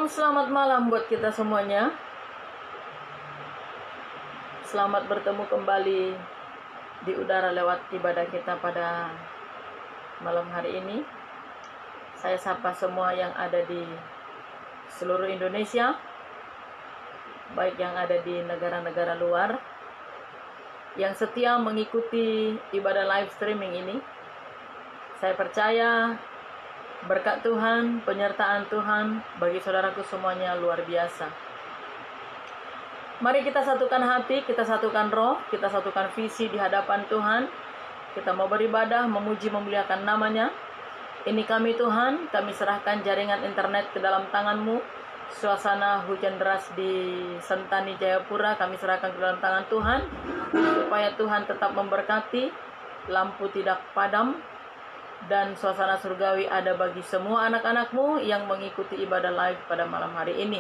Shalom, selamat malam buat kita semuanya. Selamat bertemu kembali di udara lewat ibadah kita pada malam hari ini. Saya sapa semua yang ada di seluruh Indonesia, baik yang ada di negara-negara luar, yang setia mengikuti ibadah live streaming ini. Saya percaya berkat Tuhan, penyertaan Tuhan bagi saudaraku semuanya luar biasa. Mari kita satukan hati, kita satukan roh, kita satukan visi di hadapan Tuhan. Kita mau beribadah, memuji, memuliakan namanya. Ini kami Tuhan, kami serahkan jaringan internet ke dalam tangan-Mu. Suasana hujan deras di Sentani, Jayapura, kami serahkan ke dalam tangan Tuhan. Supaya Tuhan tetap memberkati, lampu tidak padam, dan suasana surgawi ada bagi semua anak-anak-Mu yang mengikuti ibadah live pada malam hari ini.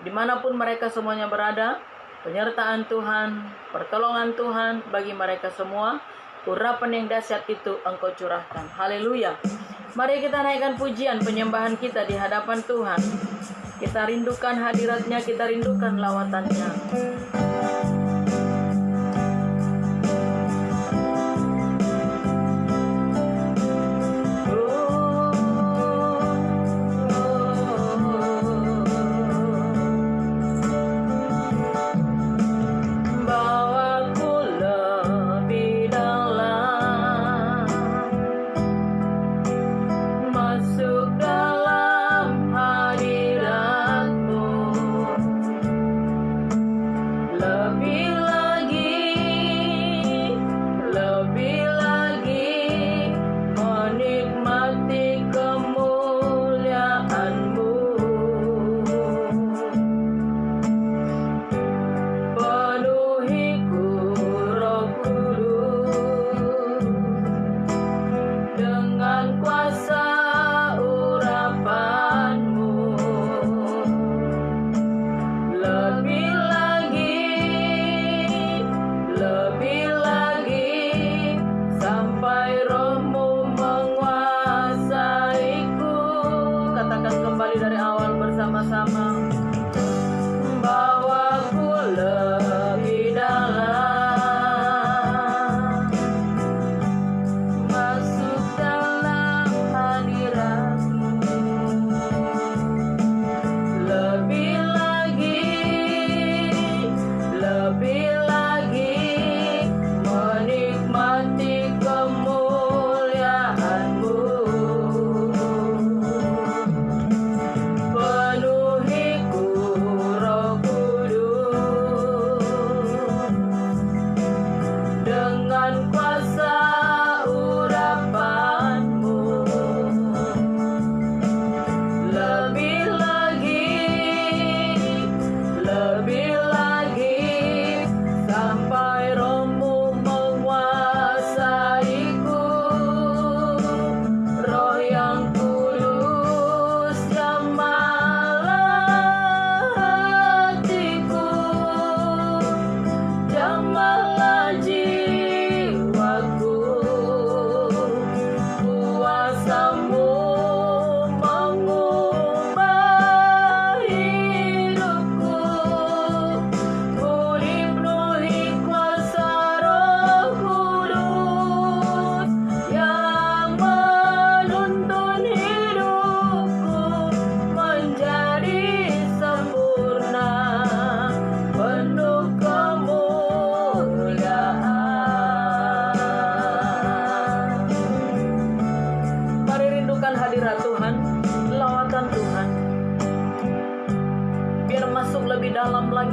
Dimanapun mereka semuanya berada, penyertaan Tuhan, pertolongan Tuhan bagi mereka semua, urapan yang dahsyat itu Engkau curahkan. Haleluya. Mari kita naikkan pujian penyembahan kita di hadapan Tuhan. Kita rindukan hadirat-Nya, kita rindukan lawatannya.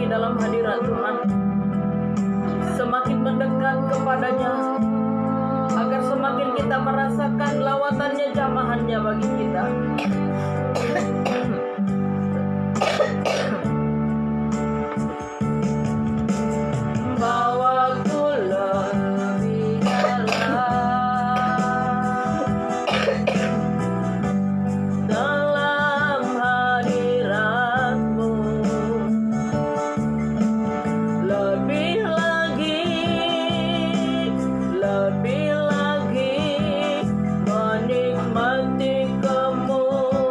Dalam hadirat Tuhan, semakin mendekat kepadanya, agar semakin kita merasakan lawatannya, jamahannya bagi kita. Lebih lagi menikmati kemuliaan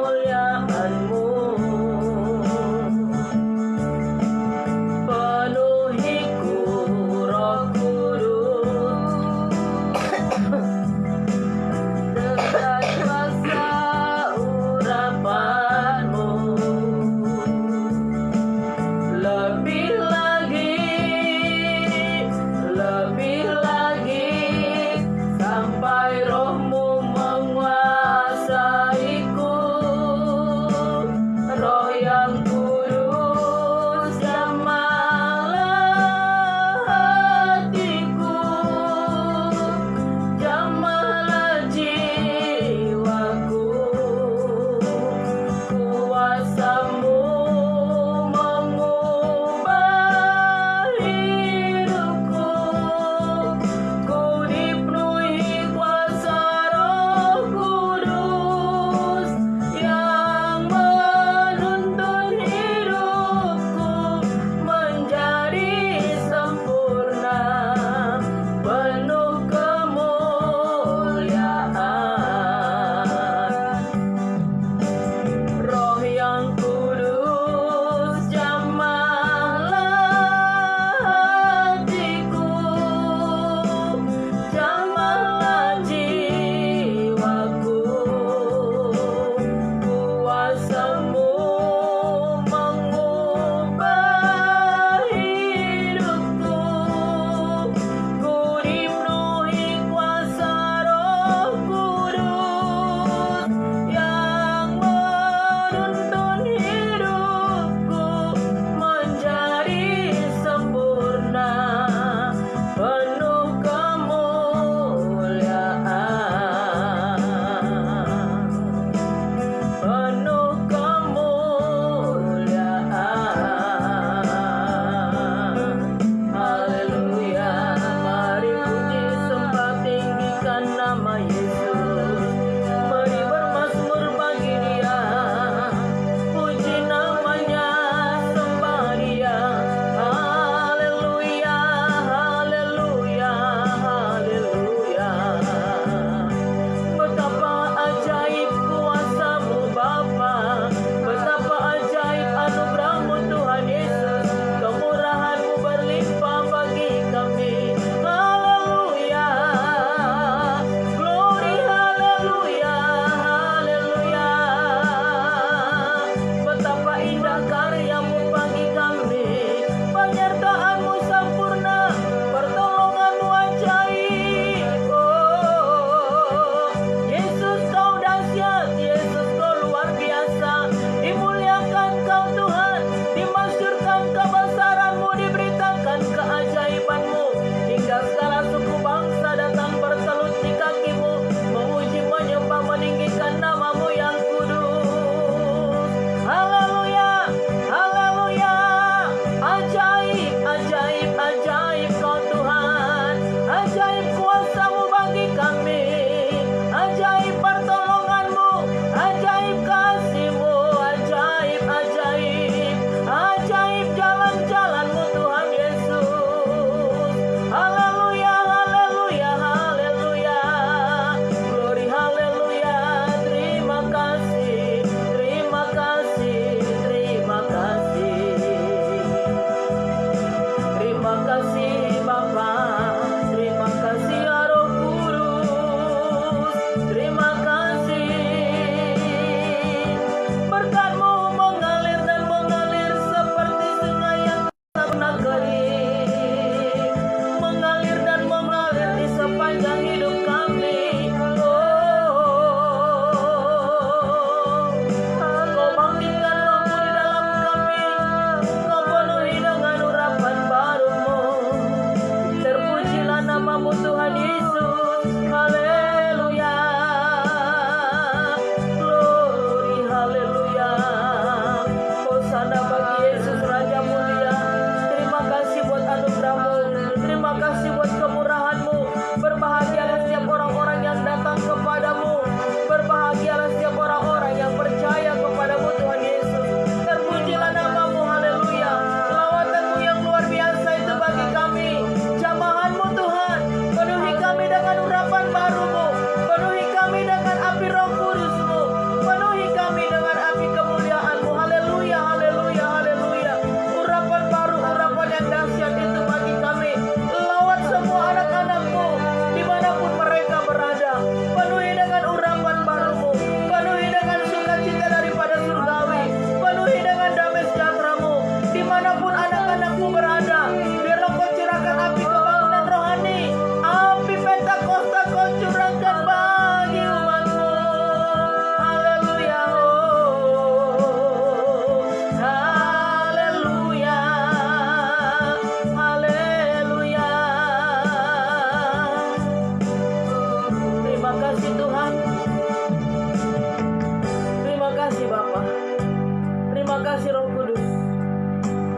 kasih Roh Kudus.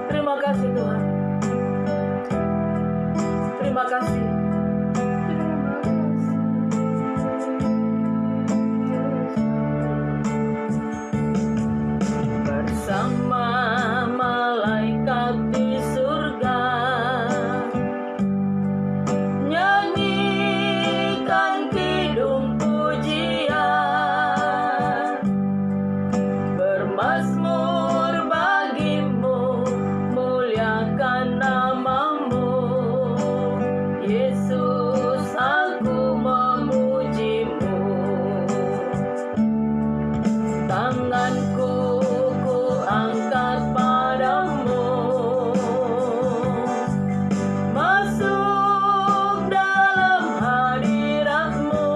Terima kasih Tuhan. Terima kasih. Bersama malaikat di surga, nyanyikan kidung pujian, bermazmur bagimu, muliakan namamu. Yesus, aku memujimu. Tanganku ku angkat padamu, masuk dalam hadiratmu.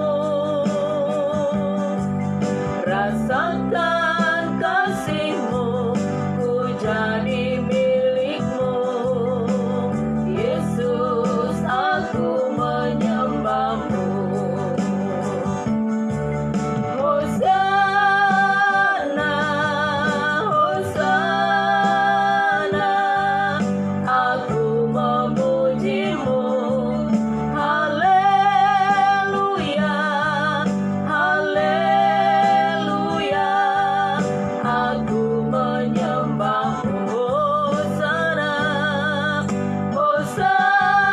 Rasakan kasihmu, ku jadi milikmu. Yesus, aku menyembahmu. Hosana, Hosana, aku memujimu. Haleluya, haleluya, aku menyembahmu. Hosana, Hosana,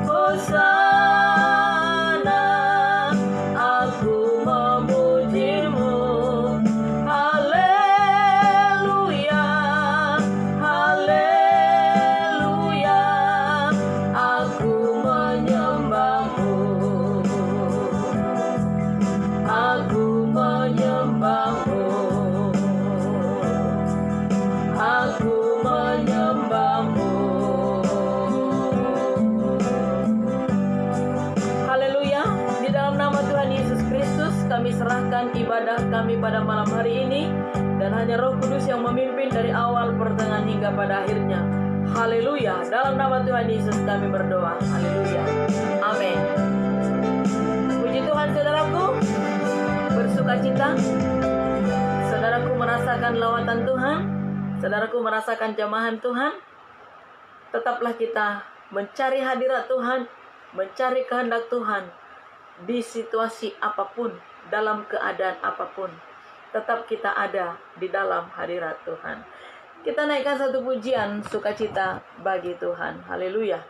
Hosana, aku memujimu. Haleluya, haleluya, aku menyembahmu. Aku menyembahmu. Aku menyembahmu. Haleluya. Di dalam nama Tuhan Yesus Kristus, kami serahkan ibadah kami pada malam hari ini, dan hanya Roh Kudus yang memimpin dari awal, pertengahan hingga pada akhirnya. Haleluya. Dalam nama Tuhan Yesus kami berdoa. Haleluya. Amin. Puji Tuhan saudaraku. Bersukacita. Saudaraku merasakan lawatan Tuhan. Saudaraku merasakan jamahan Tuhan. Tetaplah kita mencari hadirat Tuhan, mencari kehendak Tuhan di situasi apapun, dalam keadaan apapun. Tetap kita ada di dalam hadirat Tuhan. Kita naikkan satu pujian sukacita bagi Tuhan. Haleluya.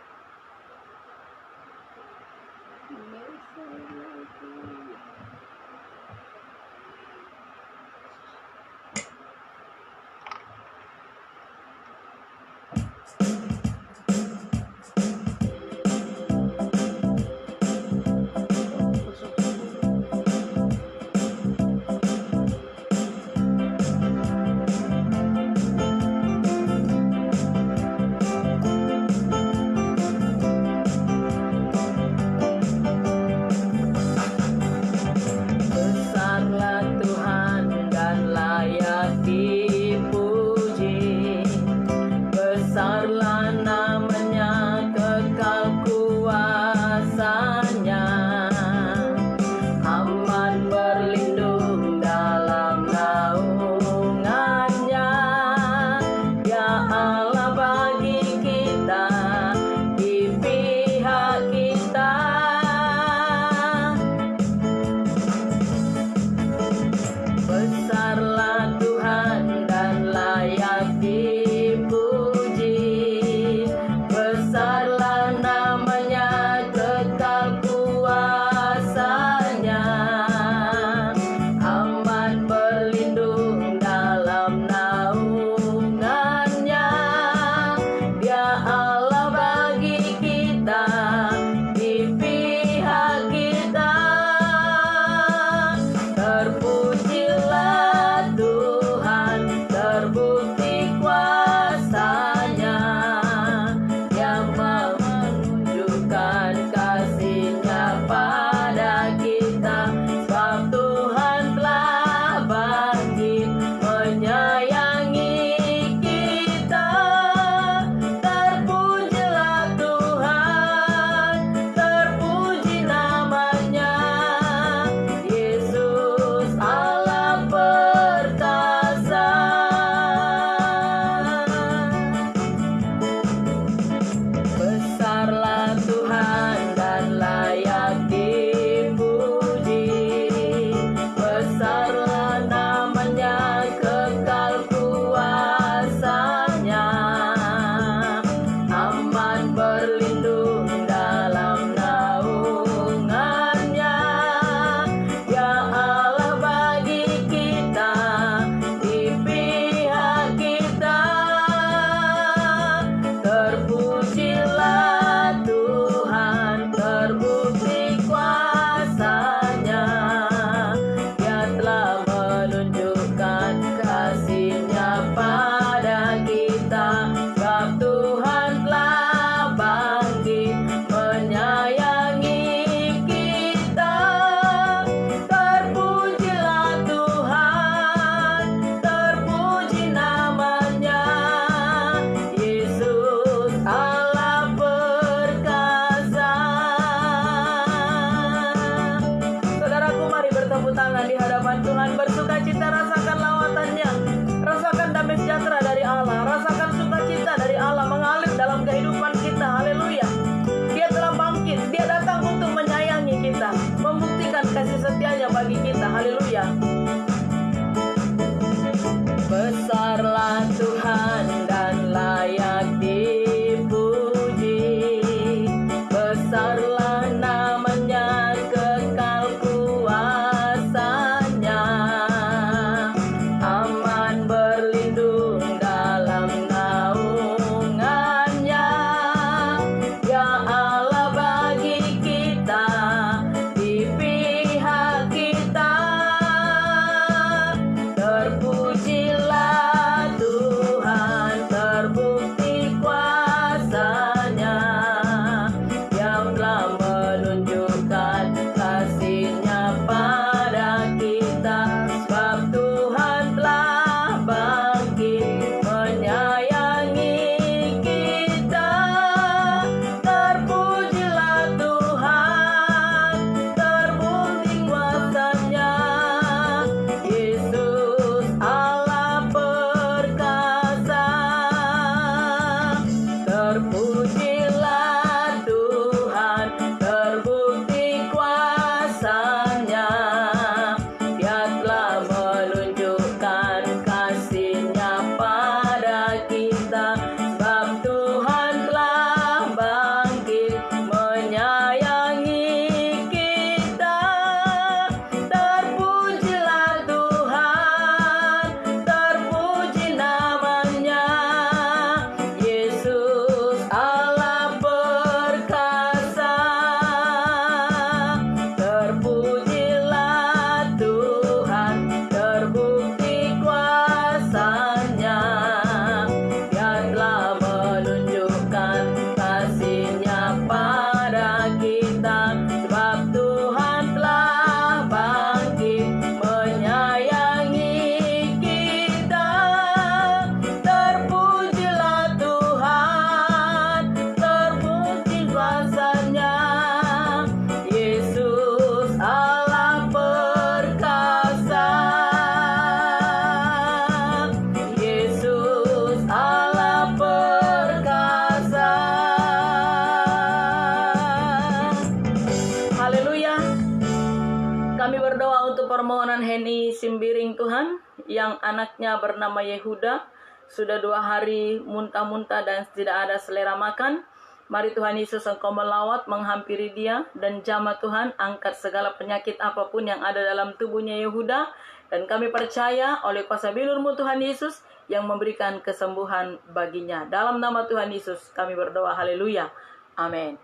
tentang anaknya bernama Yehuda. Sudah 2 hari muntah-muntah dan tidak ada selera makan. Mari Tuhan Yesus Engkau melawat, menghampiri dia, dan jamah Tuhan, angkat segala penyakit apapun yang ada dalam tubuhnya Yehuda. Dan kami percaya oleh kuasa bilur-Mu Tuhan Yesus yang memberikan kesembuhan baginya. Dalam nama Tuhan Yesus kami berdoa, haleluya, amin.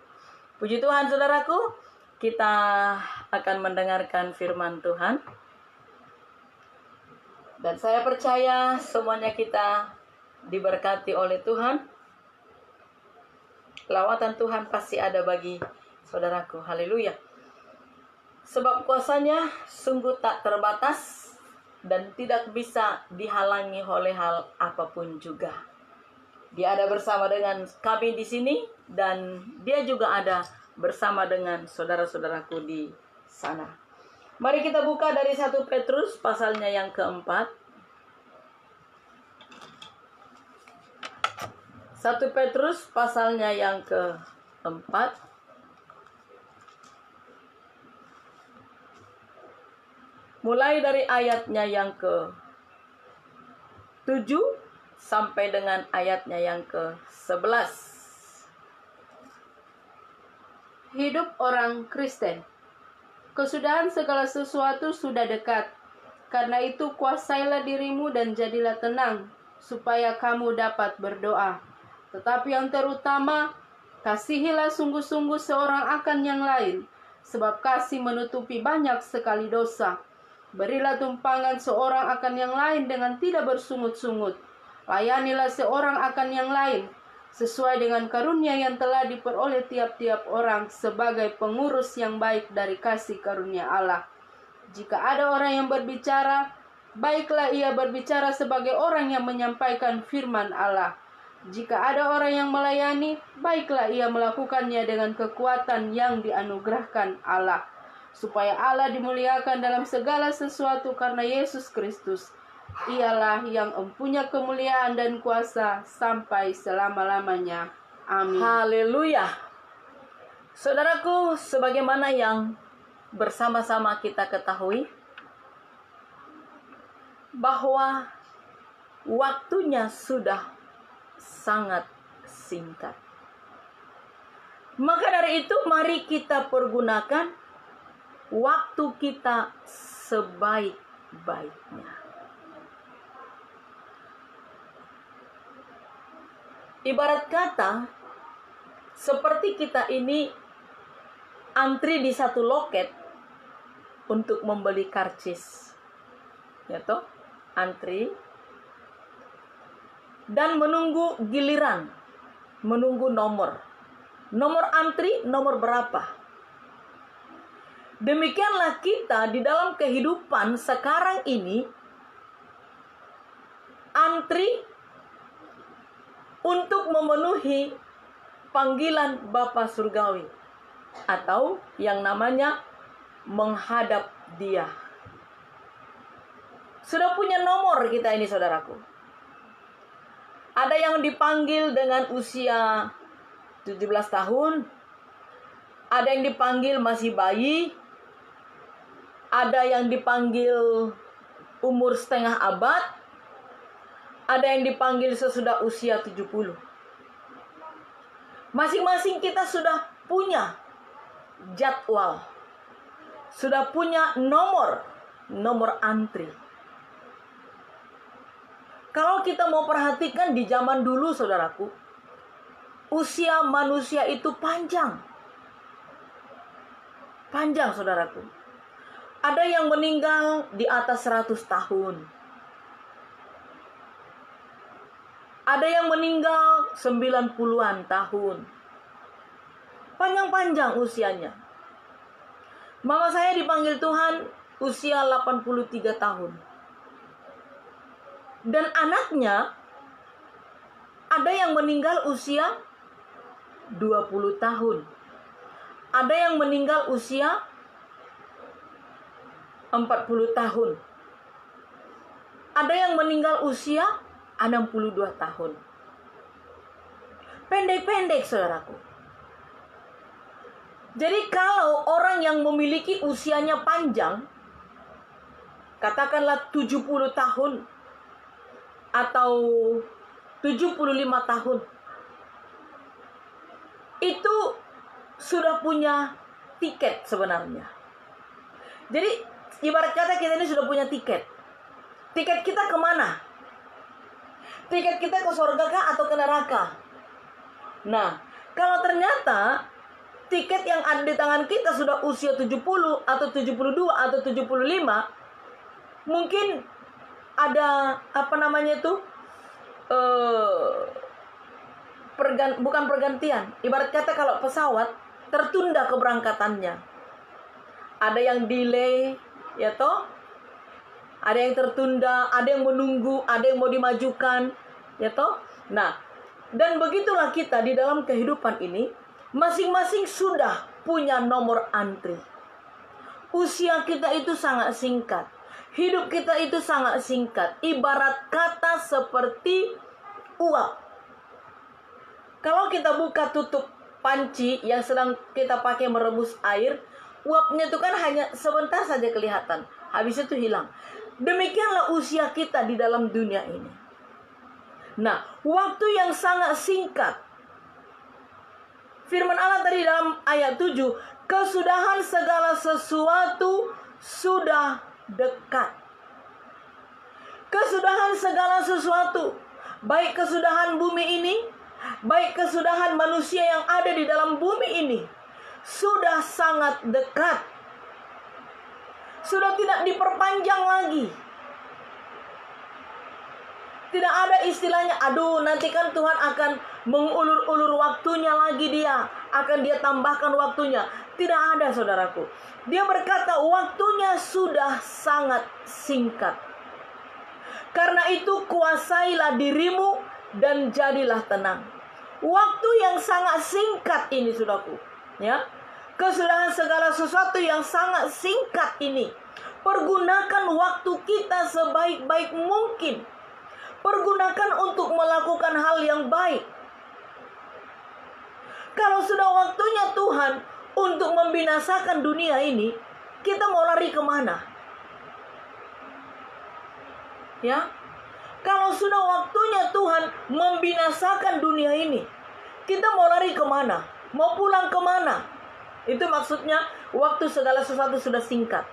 Puji Tuhan saudaraku, kita akan mendengarkan firman Tuhan. Dan saya percaya semuanya kita diberkati oleh Tuhan. Lawatan Tuhan pasti ada bagi saudaraku, haleluya. Sebab kuasanya sungguh tak terbatas dan tidak bisa dihalangi oleh hal apapun juga. Dia ada bersama dengan kami di sini dan dia juga ada bersama dengan saudara-saudaraku di sana. Mari kita buka dari 1 Petrus pasalnya yang keempat. 1 Petrus pasalnya yang keempat. Mulai dari ayatnya yang ke-7 sampai dengan ayatnya yang ke-11. Hidup orang Kristen. Kesudahan segala sesuatu sudah dekat. Karena itu kuasailah dirimu dan jadilah tenang, supaya kamu dapat berdoa. Tetapi yang terutama, kasihilah sungguh-sungguh seorang akan yang lain, sebab kasih menutupi banyak sekali dosa. Berilah tumpangan seorang akan yang lain dengan tidak bersungut-sungut. Layanilah seorang akan yang lain, sesuai dengan karunia yang telah diperoleh tiap-tiap orang sebagai pengurus yang baik dari kasih karunia Allah. Jika ada orang yang berbicara, baiklah ia berbicara sebagai orang yang menyampaikan firman Allah. Jika ada orang yang melayani, baiklah ia melakukannya dengan kekuatan yang dianugerahkan Allah, supaya Allah dimuliakan dalam segala sesuatu karena Yesus Kristus. Ialah yang mempunyai kemuliaan dan kuasa sampai selama-lamanya. Amin. Haleluya. Saudaraku, sebagaimana yang bersama-sama kita ketahui, bahwa waktunya sudah sangat singkat. Maka dari itu mari kita pergunakan waktu kita sebaik-baiknya. Ibarat kata, seperti kita ini antri di satu loket untuk membeli karcis. Ya toh? Antri dan menunggu giliran, menunggu nomor. Nomor antri, nomor berapa? Demikianlah kita di dalam kehidupan sekarang ini, antri untuk memenuhi panggilan Bapa Surgawi, atau yang namanya menghadap Dia. Sudah punya nomor kita ini, saudaraku. Ada yang dipanggil dengan usia 17 tahun, ada yang dipanggil masih bayi, ada yang dipanggil umur setengah abad, ada yang dipanggil sesudah usia 70. Masing-masing kita sudah punya jadwal, sudah punya nomor antri. Kalau kita mau perhatikan di zaman dulu, saudaraku, usia manusia itu panjang. Panjang, saudaraku. Ada yang meninggal di atas 100 tahun. Ada yang meninggal 90-an tahun. Panjang-panjang usianya. Mama saya dipanggil Tuhan usia 83 tahun. Dan anaknya ada yang meninggal usia 20 tahun. Ada yang meninggal usia 40 tahun. Ada yang meninggal usia 62 tahun. Pendek-pendek, saudaraku. Jadi kalau orang yang memiliki usianya panjang, katakanlah 70 tahun, atau 75 tahun itu sudah punya tiket sebenarnya. Jadi ibarat kata kita ini sudah punya tiket. Tiket kita kemana? Tiket kita ke surga kah atau ke neraka? Nah, kalau ternyata tiket yang ada di tangan kita sudah usia 70 atau 72 atau 75, mungkin ada bukan pergantian. Ibarat kata kalau pesawat tertunda keberangkatannya. Ada yang delay, ya toh? Ada yang tertunda, ada yang menunggu, ada yang mau dimajukan, ya toh? Nah, dan begitulah kita di dalam kehidupan ini, masing-masing sudah punya nomor antri. Usia kita itu sangat singkat. Hidup kita itu sangat singkat. Ibarat kata seperti uap. Kalau kita buka tutup panci yang sedang kita pakai merebus air, uapnya itu kan hanya sebentar saja kelihatan. Habis itu hilang. Demikianlah usia kita di dalam dunia ini. Nah, waktu yang sangat singkat. Firman Allah tadi dalam ayat 7, kesudahan segala sesuatu sudah dekat. Kesudahan segala sesuatu, baik kesudahan bumi ini, baik kesudahan manusia yang ada di dalam bumi ini, sudah sangat dekat. Sudah tidak diperpanjang lagi. Tidak ada istilahnya, aduh nanti kan Tuhan akan mengulur-ulur waktunya lagi dia. Akan dia tambahkan waktunya. Tidak ada, saudaraku. Dia berkata waktunya sudah sangat singkat. Karena itu kuasailah dirimu dan jadilah tenang. Waktu yang sangat singkat ini, saudaraku. Ya, kesudahan segala sesuatu yang sangat singkat ini. Pergunakan waktu kita sebaik-baik mungkin. Pergunakan untuk melakukan hal yang baik. Kalau sudah waktunya Tuhan untuk membinasakan dunia ini, kita mau lari kemana? Ya, kalau sudah waktunya Tuhan membinasakan dunia ini, kita mau lari kemana? Mau pulang kemana? Itu maksudnya waktu segala sesuatu sudah singkat.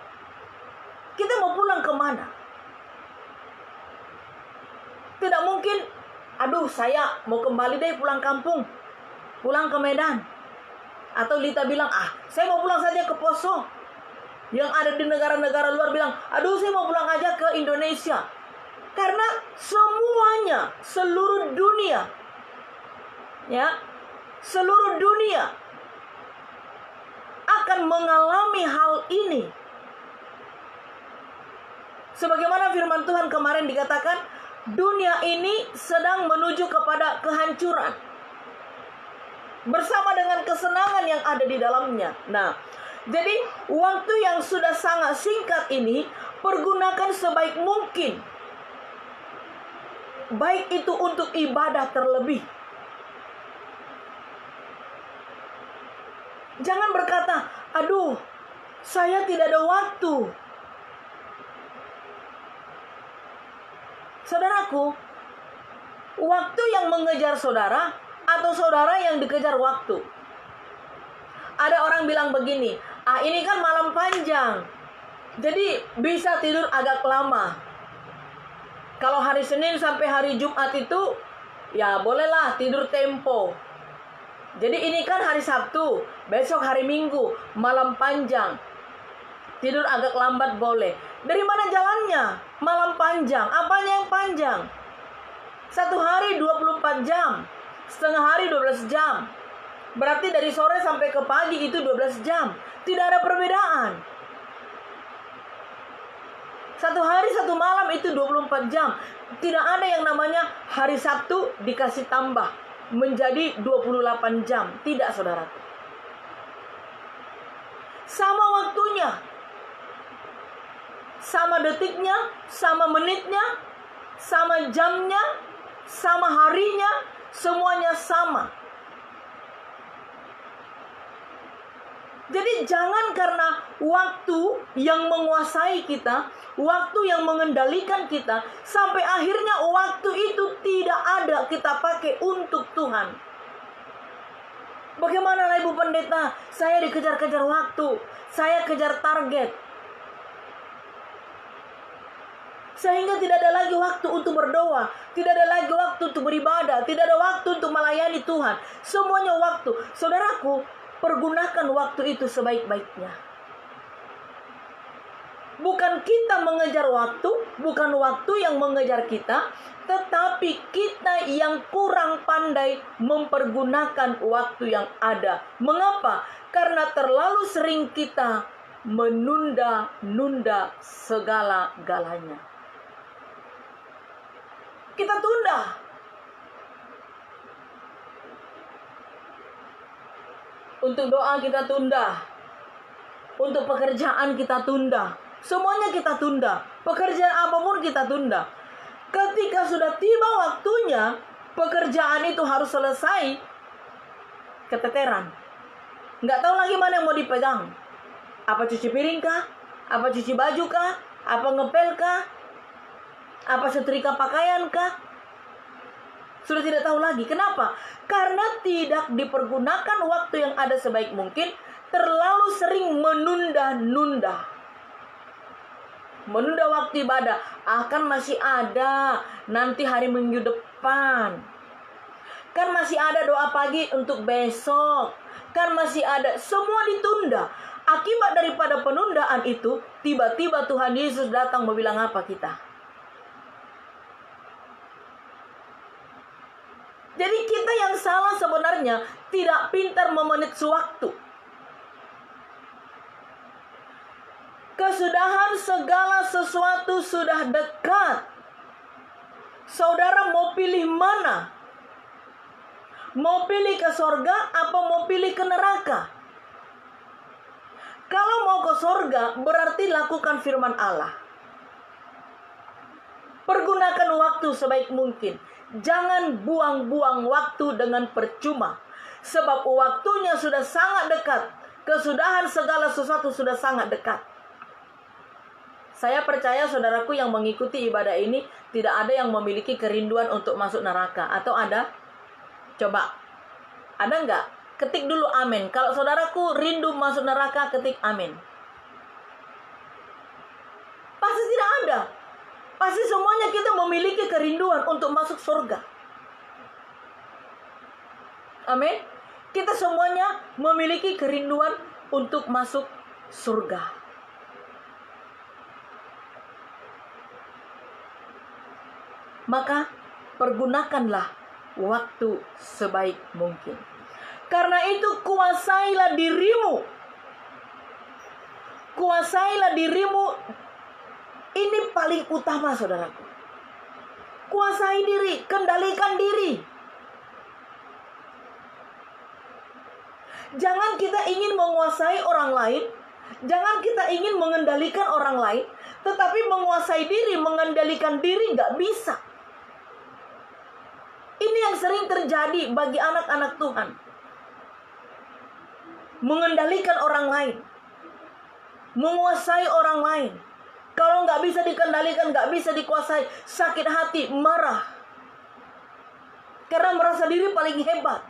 Kita mau pulang kemana? Tidak mungkin, aduh saya mau kembali deh pulang kampung, pulang ke Medan. Atau Lita bilang, saya mau pulang saja ke Poso. Yang ada di negara-negara luar bilang, aduh saya mau pulang aja ke Indonesia. Karena semuanya, seluruh dunia, ya, seluruh dunia akan mengalami hal ini. Sebagaimana firman Tuhan kemarin dikatakan, dunia ini sedang menuju kepada kehancuran bersama dengan kesenangan yang ada di dalamnya. Nah, jadi waktu yang sudah sangat singkat ini pergunakan sebaik mungkin. Baik itu untuk ibadah terlebih. Jangan berkata, aduh, saya tidak ada waktu. Saudaraku, waktu yang mengejar saudara atau saudara yang dikejar waktu? Ada orang bilang begini, ini kan malam panjang, jadi bisa tidur agak lama. Kalau hari Senin sampai hari Jumat itu, ya bolehlah tidur tempo. Jadi ini kan hari Sabtu, besok hari Minggu, malam panjang. Tidur agak lambat boleh. Dari mana jalannya? Malam panjang. Apanya yang panjang? Satu hari 24 jam. Setengah hari 12 jam. Berarti dari sore sampai ke pagi itu 12 jam. Tidak ada perbedaan. Satu hari satu malam itu 24 jam. Tidak ada yang namanya hari Sabtu dikasih tambah menjadi 28 jam. Tidak, saudara. Sama waktunya. Sama detiknya, sama menitnya, sama jamnya, sama harinya, semuanya sama. Jadi jangan karena waktu yang menguasai kita, waktu yang mengendalikan kita, sampai akhirnya waktu kita pakai untuk Tuhan. Bagaimana Ibu Pendeta? Saya dikejar-kejar waktu, saya kejar target, sehingga tidak ada lagi waktu untuk berdoa, tidak ada lagi waktu untuk beribadah, tidak ada waktu untuk melayani Tuhan. Semuanya waktu. Saudaraku, pergunakan waktu itu sebaik-baiknya. Bukan kita mengejar waktu, bukan waktu yang mengejar kita, tetapi kita yang kurang pandai mempergunakan waktu yang ada. Mengapa? Karena terlalu sering kita menunda-nunda segala-galanya. Kita tunda. Untuk doa kita tunda. Untuk pekerjaan kita tunda. Semuanya kita tunda. Pekerjaan apapun kita tunda. Ketika sudah tiba waktunya, pekerjaan itu harus selesai, keteteran. Nggak tahu lagi mana yang mau dipegang. Apa cuci piring kah? Apa cuci baju kah? Apa ngepel kah? Apa setrika pakaian kah? Sudah tidak tahu lagi. Kenapa? Karena tidak dipergunakan waktu yang ada sebaik mungkin. Terlalu sering menunda-nunda. Menunda waktu ibadah. Kan masih ada. Nanti hari Minggu depan. Kan masih ada doa pagi untuk besok. Kan masih ada. Semua ditunda. Akibat daripada penundaan itu, tiba-tiba Tuhan Yesus datang mau bilang apa kita? Jadi kita yang salah sebenarnya tidak pintar memanage waktu. Kesudahan segala sesuatu sudah dekat. Saudara mau pilih mana? Mau pilih ke sorga apa mau pilih ke neraka? Kalau mau ke sorga berarti lakukan firman Allah. Pergunakan waktu sebaik mungkin. Jangan buang-buang waktu dengan percuma. Sebab waktunya sudah sangat dekat. Kesudahan segala sesuatu sudah sangat dekat. Saya percaya saudaraku yang mengikuti ibadah ini tidak ada yang memiliki kerinduan untuk masuk neraka. Atau ada? Coba. Ada enggak? Ketik dulu amin. Kalau saudaraku rindu masuk neraka, ketik amin. Pasti tidak ada. Pasti semuanya kita memiliki kerinduan untuk masuk surga. Amin. Kita semuanya memiliki kerinduan untuk masuk surga. Maka pergunakanlah waktu sebaik mungkin. Karena itu kuasailah dirimu. Kuasailah dirimu. Ini paling utama saudaraku. Kuasai diri, kendalikan diri. Jangan kita ingin menguasai orang lain. Jangan kita ingin mengendalikan orang lain. Tetapi menguasai diri, mengendalikan diri gak bisa. Ini yang sering terjadi bagi anak-anak Tuhan. Mengendalikan orang lain. Menguasai orang lain. Kalau nggak bisa dikendalikan, nggak bisa dikuasai, sakit hati, marah. Karena merasa diri paling hebat.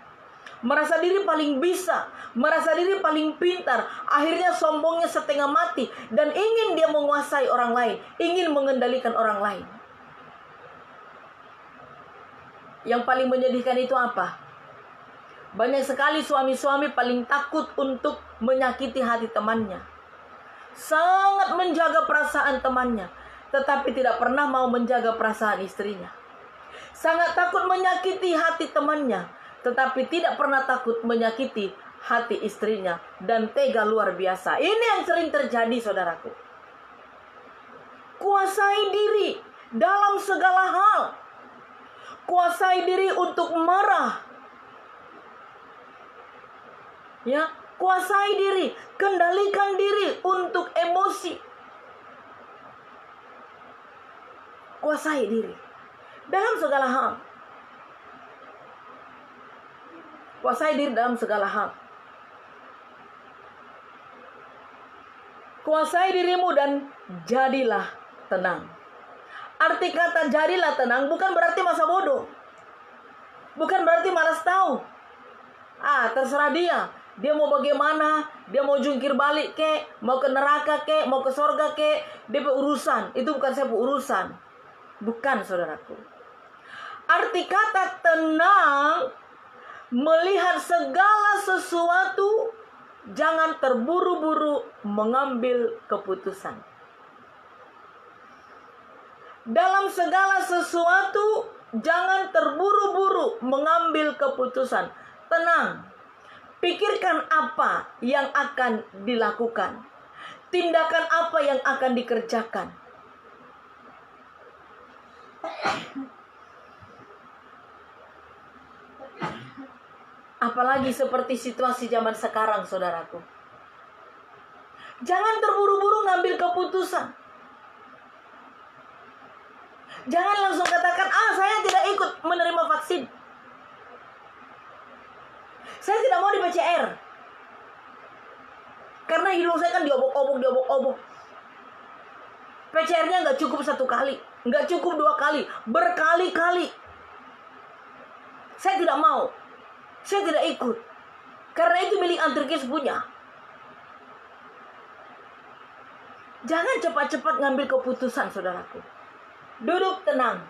Merasa diri paling bisa. Merasa diri paling pintar. Akhirnya sombongnya setengah mati. Dan ingin dia menguasai orang lain. Ingin mengendalikan orang lain. Yang paling menyedihkan itu apa? Banyak sekali suami-suami paling takut untuk menyakiti hati temannya. Sangat menjaga perasaan temannya, tetapi tidak pernah mau menjaga perasaan istrinya. Sangat takut menyakiti hati temannya, tetapi tidak pernah takut menyakiti hati istrinya. Dan tega luar biasa. Ini yang sering terjadi saudaraku. Kuasai diri dalam segala hal. Kuasai diri untuk marah. Ya, kuasai diri, kendalikan diri untuk emosi. Kuasai diri dalam segala hal. Kuasai diri dalam segala hal. Kuasai dirimu dan jadilah tenang. Arti kata jadilah tenang bukan berarti masa bodoh. Bukan berarti malas tahu. Terserah dia. Dia mau bagaimana, dia mau jungkir balik kek, mau ke neraka kek, mau ke sorga kek, dia urusan. Itu bukan saya urusan. Bukan, saudaraku. Arti kata tenang, melihat segala sesuatu, jangan terburu-buru mengambil keputusan. Dalam segala sesuatu, jangan terburu-buru mengambil keputusan. Tenang. Pikirkan apa yang akan dilakukan. Tindakan apa yang akan dikerjakan. Apalagi seperti situasi zaman sekarang, saudaraku. Jangan terburu-buru ngambil keputusan. Jangan langsung katakan, saya tidak ikut menerima vaksin. Saya tidak mau di PCR. Karena hidung saya kan diobok-obok. PCR-nya nggak cukup 1 kali, nggak cukup 2 kali, berkali-kali. Saya tidak mau. Saya tidak ikut. Karena itu milik antrikis punya. Jangan cepat-cepat ngambil keputusan, saudaraku. Duduk tenang.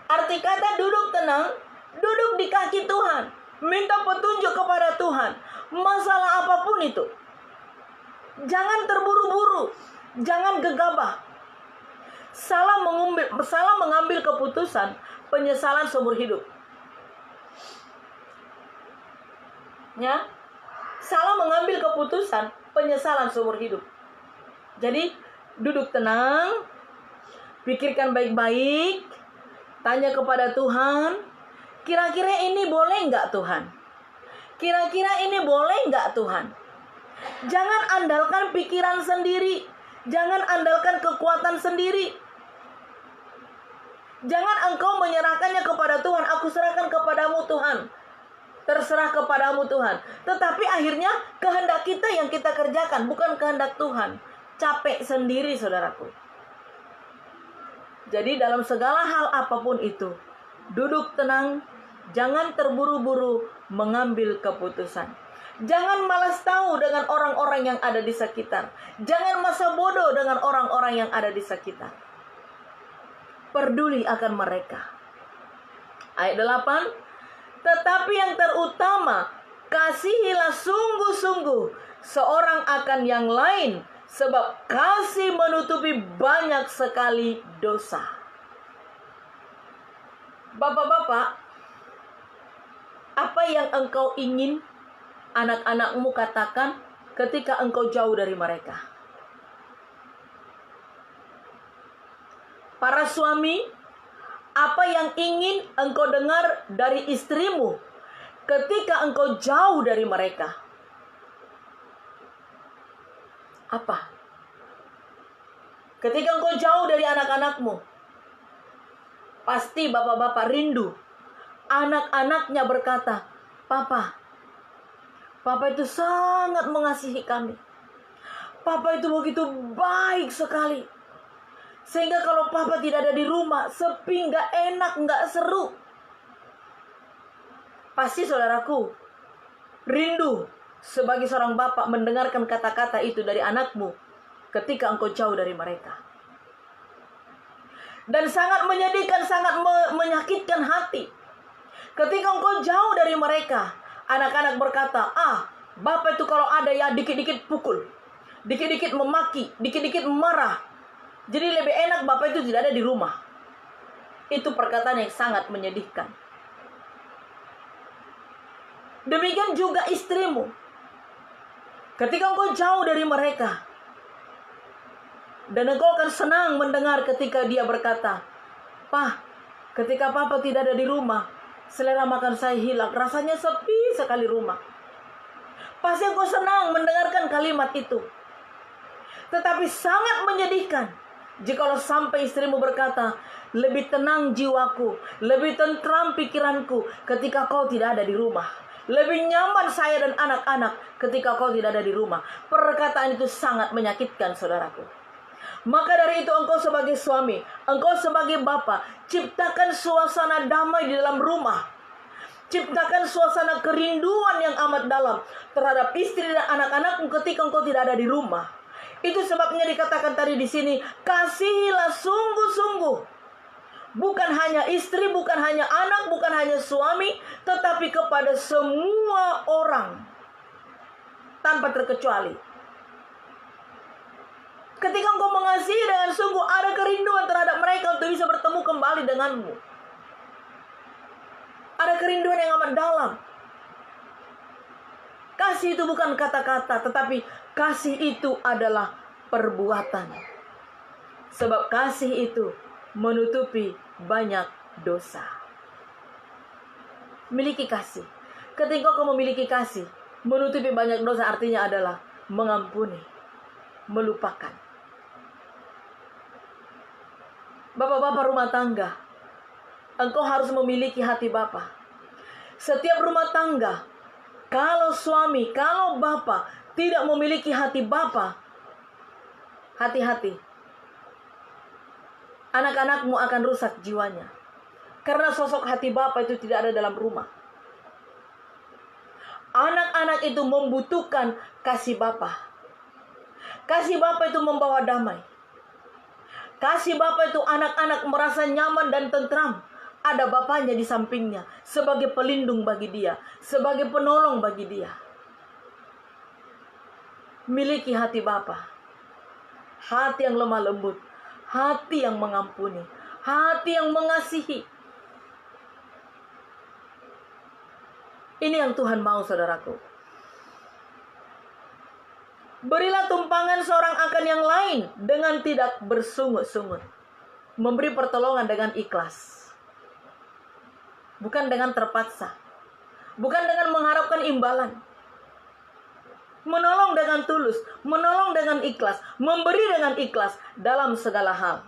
Arti kata duduk tenang, duduk di kaki Tuhan. Minta petunjuk kepada Tuhan. Masalah apapun itu. Jangan terburu-buru. Jangan gegabah. Salah mengambil keputusan, penyesalan seumur hidup. Ya. Salah mengambil keputusan, penyesalan seumur hidup. Jadi, duduk tenang. Pikirkan baik-baik. Tanya kepada Tuhan. Kira-kira ini boleh nggak Tuhan? Kira-kira ini boleh nggak Tuhan? Jangan andalkan pikiran sendiri. Jangan andalkan kekuatan sendiri. Jangan engkau menyerahkannya kepada Tuhan. Aku serahkan kepadamu Tuhan. Terserah kepadamu Tuhan. Tetapi akhirnya kehendak kita yang kita kerjakan, bukan kehendak Tuhan. Capek sendiri, saudaraku. Jadi dalam segala hal apapun itu, duduk tenang. Jangan terburu-buru mengambil keputusan. Jangan malas tahu dengan orang-orang yang ada di sekitar. Jangan masa bodoh dengan orang-orang yang ada di sekitar. Peduli akan mereka. Ayat 8. Tetapi yang terutama, kasihilah sungguh-sungguh seorang akan yang lain, sebab kasih menutupi banyak sekali dosa. Bapak-bapak, apa yang engkau ingin anak-anakmu katakan ketika engkau jauh dari mereka? Para suami, apa yang ingin engkau dengar dari istrimu ketika engkau jauh dari mereka? Apa? Ketika engkau jauh dari anak-anakmu, pasti bapak-bapak rindu. Anak-anaknya berkata, Papa itu sangat mengasihi kami. Papa itu begitu baik sekali. Sehingga kalau Papa tidak ada di rumah, sepi, gak enak, gak seru. Pasti saudaraku, rindu sebagai seorang bapak mendengarkan kata-kata itu dari anakmu ketika engkau jauh dari mereka. Dan sangat menyedihkan, sangat menyakitkan hati ketika engkau jauh dari mereka. Anak-anak berkata, Bapak itu kalau ada ya dikit-dikit pukul, dikit-dikit memaki, dikit-dikit marah. Jadi lebih enak Bapak itu tidak ada di rumah. Itu perkataan yang sangat menyedihkan. Demikian juga istrimu. Ketika engkau jauh dari mereka, dan engkau akan senang mendengar ketika dia berkata, ketika Papa tidak ada di rumah, selera makan saya hilang, rasanya sepi sekali rumah. Pasti engkau senang mendengarkan kalimat itu. Tetapi sangat menyedihkan jikalau sampai istrimu berkata, lebih tenang jiwaku, lebih tentram pikiranku ketika kau tidak ada di rumah. Lebih nyaman saya dan anak-anak ketika kau tidak ada di rumah. Perkataan itu sangat menyakitkan, saudaraku. Maka dari itu engkau sebagai suami, engkau sebagai bapa, ciptakan suasana damai di dalam rumah. Ciptakan suasana kerinduan yang amat dalam terhadap istri dan anak-anakmu ketika engkau tidak ada di rumah. Itu sebabnya dikatakan tadi di sini, kasihilah sungguh-sungguh. Bukan hanya istri, bukan hanya anak, bukan hanya suami, tetapi kepada semua orang tanpa terkecuali. Ketika engkau mengasihi dengan sungguh, ada kerinduan terhadap mereka untuk bisa bertemu kembali denganmu. Ada kerinduan yang amat dalam. Kasih itu bukan kata-kata, tetapi kasih itu adalah perbuatan. Sebab kasih itu menutupi banyak dosa. Miliki kasih. Ketika kau memiliki kasih, menutupi banyak dosa artinya adalah mengampuni, melupakan. Bapak-bapak rumah tangga, engkau harus memiliki hati bapa. Setiap rumah tangga, kalau suami, kalau bapa tidak memiliki hati bapa, hati-hati. Anak-anakmu akan rusak jiwanya. Karena sosok hati bapa itu tidak ada dalam rumah. Anak-anak itu membutuhkan kasih bapa. Kasih bapa itu membawa damai. Kasih bapa itu anak-anak merasa nyaman dan tentram. Ada bapaknya di sampingnya sebagai pelindung bagi dia, sebagai penolong bagi dia. Miliki hati bapa. Hati yang lemah lembut, hati yang mengampuni, hati yang mengasihi. Ini yang Tuhan mau, saudaraku. Berilah tumpangan seorang akan yang lain dengan tidak bersungut-sungut. Memberi pertolongan dengan ikhlas. Bukan dengan terpaksa. Bukan dengan mengharapkan imbalan. Menolong dengan tulus, menolong dengan ikhlas, memberi dengan ikhlas dalam segala hal.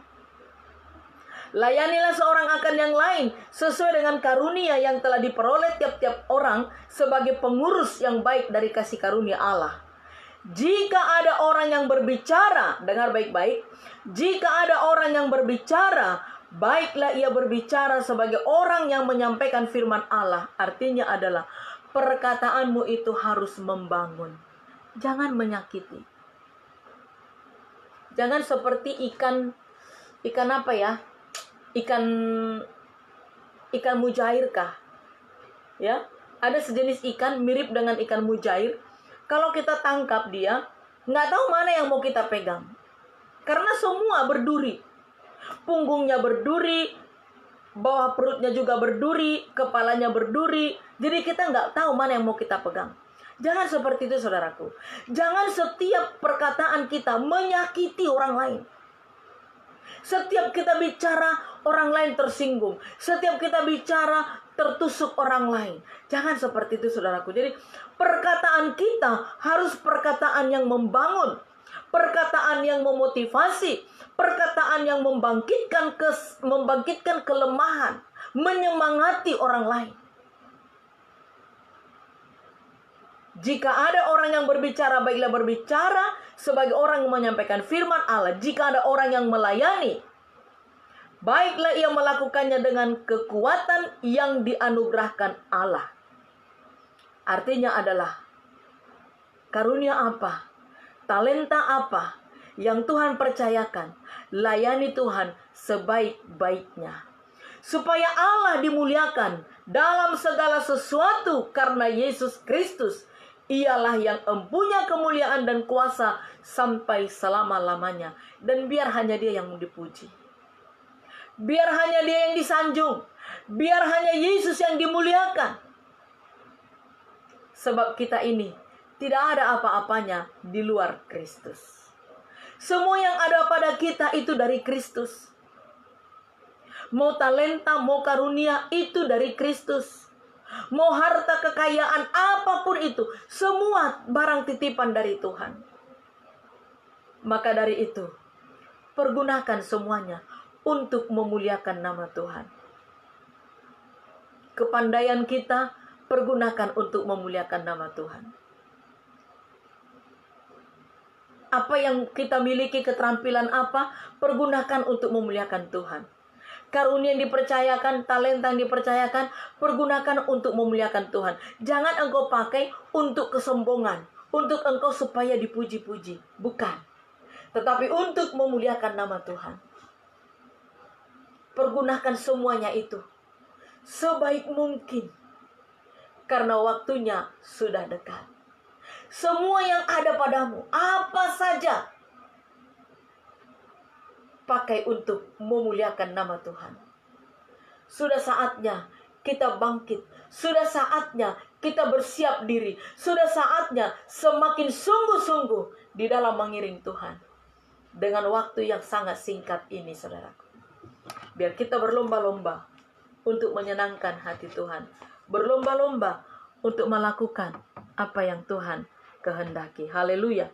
Layanilah seorang akan yang lain sesuai dengan karunia yang telah diperoleh tiap-tiap orang sebagai pengurus yang baik dari kasih karunia Allah. Jika ada orang yang berbicara, dengar baik-baik. Jika ada orang yang berbicara, baiklah ia berbicara sebagai orang yang menyampaikan firman Allah. Artinya adalah perkataanmu itu harus membangun. Jangan menyakiti. Jangan seperti ikan apa ya? Ikan mujair kah? Ya, ada sejenis ikan mirip dengan ikan mujair. Kalau kita tangkap dia, nggak tahu mana yang mau kita pegang. Karena semua berduri. Punggungnya berduri, bawah perutnya juga berduri, kepalanya berduri. Jadi kita nggak tahu mana yang mau kita pegang. Jangan seperti itu, saudaraku. Jangan setiap perkataan kita menyakiti orang lain. Setiap kita bicara, orang lain tersinggung. Setiap kita bicara, tertusuk orang lain. Jangan seperti itu, saudaraku. Jadi perkataan kita harus perkataan yang membangun, perkataan yang memotivasi, perkataan yang membangkitkan kelemahan, menyemangati orang lain. Jika ada orang yang berbicara, baiklah berbicara sebagai orang yang menyampaikan firman Allah. Jika ada orang yang melayani, baiklah ia melakukannya dengan kekuatan yang dianugerahkan Allah. Artinya adalah karunia apa, talenta apa yang Tuhan percayakan, layani Tuhan sebaik-baiknya. Supaya Allah dimuliakan dalam segala sesuatu karena Yesus Kristus. Ialah yang empunya kemuliaan dan kuasa sampai selama-lamanya. Dan biar hanya dia yang dipuji. Biar hanya dia yang disanjung. Biar hanya Yesus yang dimuliakan. Sebab kita ini tidak ada apa-apanya di luar Kristus. Semua yang ada pada kita itu dari Kristus. Mau talenta, mau karunia, itu dari Kristus. Mau harta, kekayaan, apapun itu, semua barang titipan dari Tuhan. Maka dari itu, pergunakan semuanya untuk memuliakan nama Tuhan. Kepandaian kita, pergunakan untuk memuliakan nama Tuhan. Apa yang kita miliki, keterampilan apa, pergunakan untuk memuliakan Tuhan. Karunia yang dipercayakan, talenta yang dipercayakan, pergunakan untuk memuliakan Tuhan. Jangan engkau pakai untuk kesombongan, untuk engkau supaya dipuji-puji. Bukan. Tetapi untuk memuliakan nama Tuhan. Pergunakan semuanya itu sebaik mungkin. Karena waktunya sudah dekat. Semua yang ada padamu, apa saja, pakai untuk memuliakan nama Tuhan. Sudah saatnya kita bangkit. Sudah saatnya kita bersiap diri. Sudah saatnya semakin sungguh-sungguh di dalam mengiring Tuhan. Dengan waktu yang sangat singkat ini, saudaraku. Biar kita berlomba-lomba untuk menyenangkan hati Tuhan. Berlomba-lomba untuk melakukan apa yang Tuhan kehendaki. Haleluya.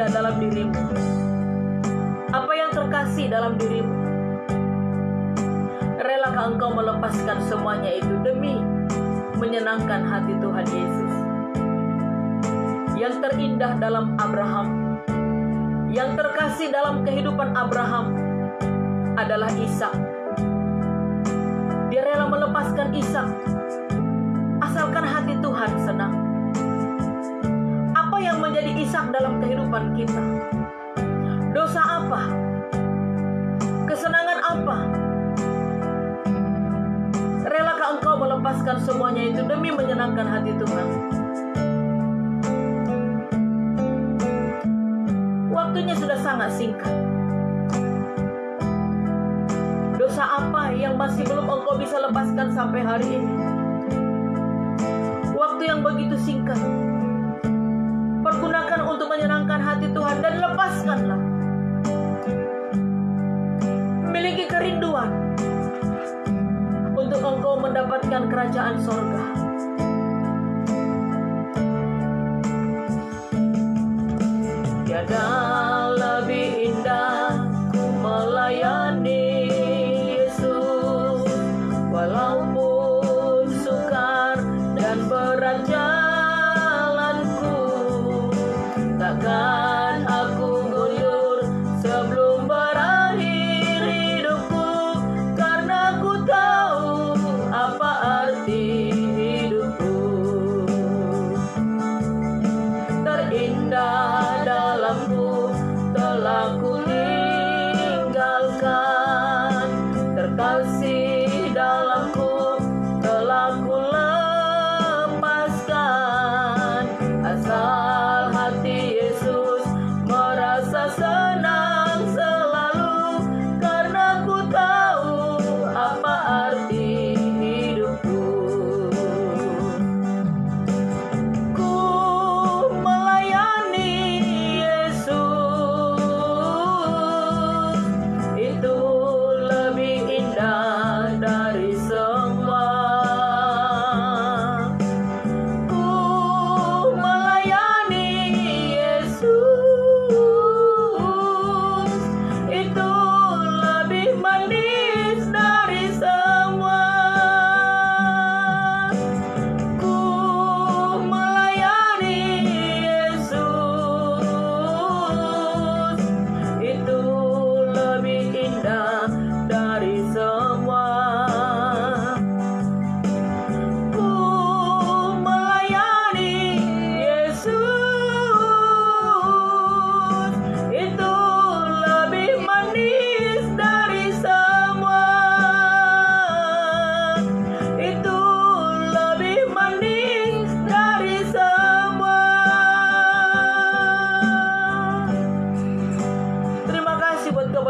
Dalam dirimu, apa yang terkasih dalam dirimu, relakah engkau melepaskan semuanya itu demi menyenangkan hati Tuhan Yesus? Yang terindah dalam Abraham, yang terkasih dalam kehidupan Abraham adalah Ishak. Dia rela melepaskan Ishak asalkan hati Tuhan senang. Apa yang menjadi Ishak dalam kehidupan kita? Dosa apa? Kesenangan apa? Relakah engkau melepaskan semuanya itu demi menyenangkan hati Tuhan? Waktunya sudah sangat singkat. Dosa apa yang masih belum engkau bisa lepaskan sampai hari ini? Waktu yang begitu singkat. Pergunakan untuk menyenangkan hati Tuhan dan lepaskanlah. Miliki kerinduan untuk engkau mendapatkan kerajaan sorga. Tiada lebih indah ku melayani Yesus, walaupun sukar dan berat takkan aku mundur sebelum berakhir hidupku, karena ku tahu apa arti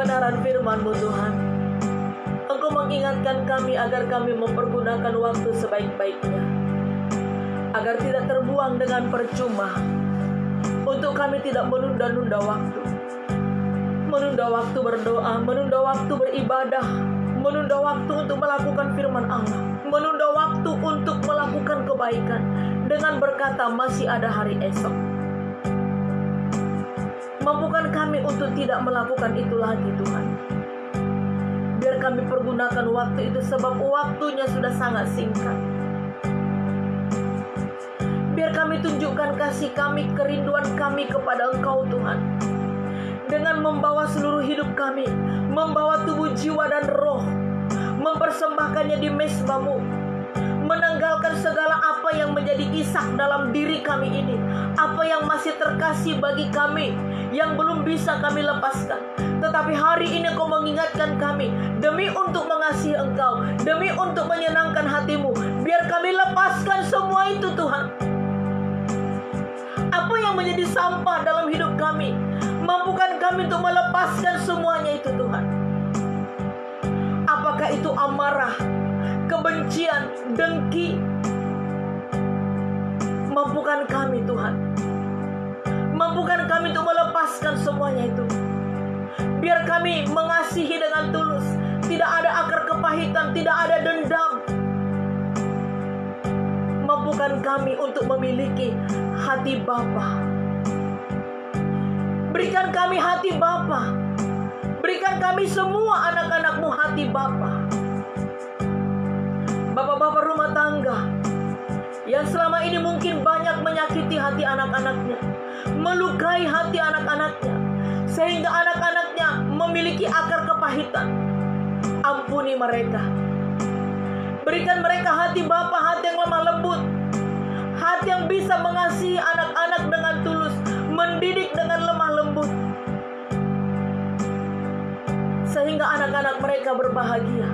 kebenaran firman-Mu Tuhan. Engkau mengingatkan kami agar kami mempergunakan waktu sebaik-baiknya, agar tidak terbuang dengan percuma. Untuk kami tidak menunda-nunda waktu, menunda waktu berdoa, menunda waktu beribadah, menunda waktu untuk melakukan firman Allah, menunda waktu untuk melakukan kebaikan dengan berkata masih ada hari esok. Mampukan kami untuk tidak melakukan itu lagi Tuhan. Biar kami pergunakan waktu itu, sebab waktunya sudah sangat singkat. Biar kami tunjukkan kasih kami, kerinduan kami kepada Engkau Tuhan, dengan membawa seluruh hidup kami, membawa tubuh, jiwa, dan roh, mempersembahkannya di mezbah-Mu, menanggalkan segala apa yang menjadi isak dalam diri kami ini, apa yang masih terkasih bagi kami, yang belum bisa kami lepaskan. Tetapi hari ini Engkau mengingatkan kami, demi untuk mengasihi Engkau, demi untuk menyenangkan hati-Mu, biar kami lepaskan semua itu Tuhan. Apa yang menjadi sampah dalam hidup kami, mampukan kami untuk melepaskan semuanya itu Tuhan. Apakah itu amarah, kebencian, dengki, mampukan kami Tuhan. Mampukan kami untuk melepaskan semuanya itu. Biar kami mengasihi dengan tulus, tidak ada akar kepahitan, tidak ada dendam. Mampukan kami untuk memiliki hati Bapa. Berikan kami hati Bapa. Berikan kami semua anak-anak-Mu hati Bapa. Bapak-bapak rumah tangga yang selama ini mungkin banyak menyakiti hati anak-anaknya, melukai hati anak-anaknya, sehingga anak-anaknya memiliki akar kepahitan. Ampuni mereka. Berikan mereka hati Bapa, hati yang lemah lembut, hati yang bisa mengasihi anak-anak dengan tulus, mendidik dengan lemah lembut, sehingga anak-anak mereka berbahagia.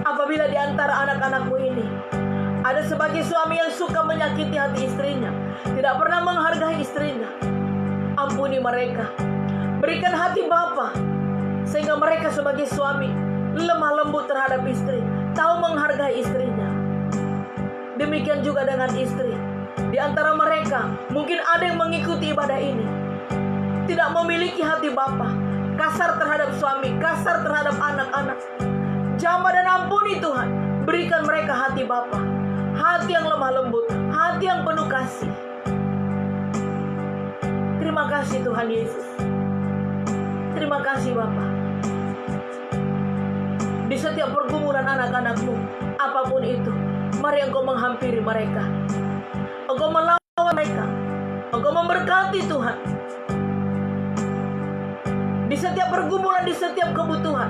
Apabila di antara anak-anak-Mu ini ada sebagai suami yang suka menyakiti hati istrinya, tidak pernah menghargai istrinya, ampuni mereka. Berikan hati Bapa, sehingga mereka sebagai suami lemah lembut terhadap istri, tahu menghargai istrinya. Demikian juga dengan istri. Di antara mereka mungkin ada yang mengikuti ibadah ini, tidak memiliki hati Bapa, kasar terhadap suami, kasar terhadap anak-anak. Jamah dan ampuni Tuhan. Berikan mereka hati Bapa, hati yang lemah lembut, hati yang penuh kasih. Terima kasih Tuhan Yesus. Terima kasih Bapa. Di setiap pergumulan anak-anak-Mu, apapun itu, mari Engkau menghampiri mereka. Engkau melawan mereka. Engkau memberkati Tuhan. Di setiap pergumulan, di setiap kebutuhan,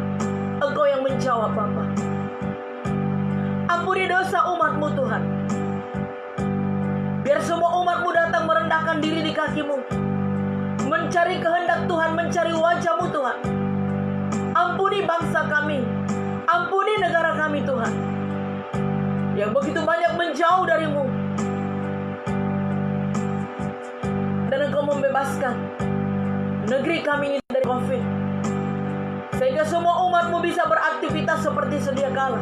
Engkau yang menjawab Bapa. Ampuni dosa umat-Mu Tuhan. Biar semua umat-Mu datang merendahkan diri di kaki-Mu, mencari kehendak Tuhan, mencari wajah-Mu Tuhan. Ampuni bangsa kami, ampuni negara kami Tuhan, yang begitu banyak menjauh dari-Mu. Dan Engkau membebaskan negeri kami ini dari COVID, sehingga semua umat-Mu bisa beraktivitas seperti sedia kala.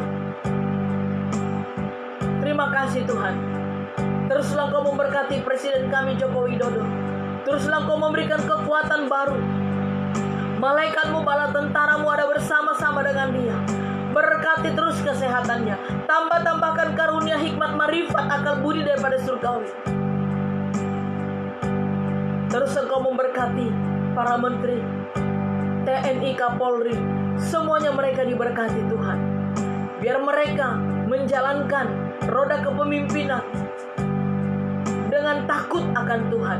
Terima kasih Tuhan. Teruslah Engkau memberkati Presiden kami Joko Widodo. Teruslah Engkau memberikan kekuatan baru. Malaikat-Mu, bala tentara-Mu ada bersama-sama dengan dia. Berkati terus kesehatannya. Tambahkan karunia hikmat, marifat, akal budi daripada surgawi. Terus Engkau memberkati para menteri, TNI, Kapolri, semuanya mereka diberkati Tuhan. Biar mereka menjalankan roda kepemimpinan dengan takut akan Tuhan.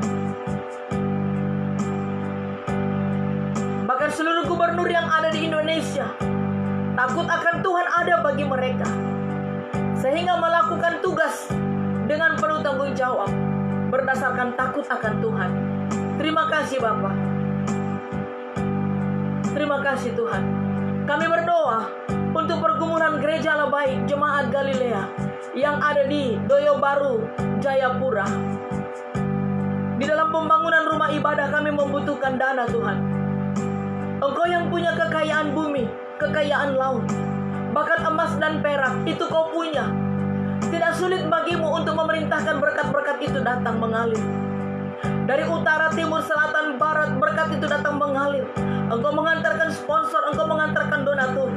Bahkan seluruh gubernur yang ada di Indonesia, takut akan Tuhan ada bagi mereka, sehingga melakukan tugas dengan penuh tanggung jawab, berdasarkan takut akan Tuhan. Terima kasih Bapa. Terima kasih Tuhan. Kami berdoa untuk pergumulan Gereja Allah Baik Jemaat Galilea yang ada di Doyo Baru, Jayapura. Di dalam pembangunan rumah ibadah kami membutuhkan dana Tuhan. Engkau yang punya kekayaan bumi, kekayaan laut, bahkan emas dan perak itu kau punya. Tidak sulit bagimu untuk memerintahkan berkat-berkat itu datang mengalir. Dari utara, timur, selatan, barat, berkat itu datang mengalir. Engkau mengantarkan sponsor, engkau mengantarkan donatur,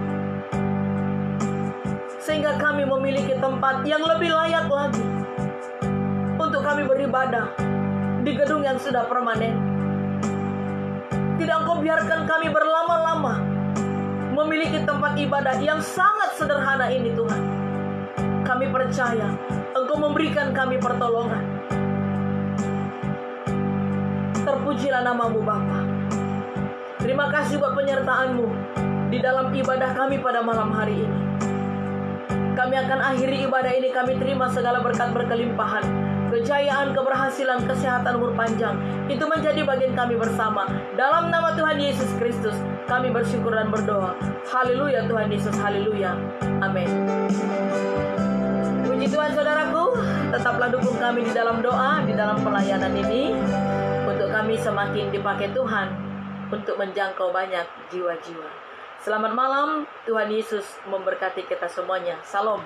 sehingga kami memiliki tempat yang lebih layak lagi untuk kami beribadah di gedung yang sudah permanen. Tidak engkau biarkan kami berlama-lama memiliki tempat ibadah yang sangat sederhana ini, Tuhan. Kami percaya engkau memberikan kami pertolongan. Terpujilah namamu Bapa. Terima kasih buat penyertaan-Mu di dalam ibadah kami pada malam hari ini. Kami akan akhiri ibadah ini, kami terima segala berkat berkelimpahan, kejayaan, keberhasilan, kesehatan umur panjang. Itu menjadi bagian kami bersama. Dalam nama Tuhan Yesus Kristus, kami bersyukur dan berdoa. Haleluya Tuhan Yesus, haleluya. Amin. Puji Tuhan saudaraku, tetaplah dukung kami di dalam doa, di dalam pelayanan ini, untuk kami semakin dipakai Tuhan untuk menjangkau banyak jiwa-jiwa. Selamat malam, Tuhan Yesus memberkati kita semuanya. Salam.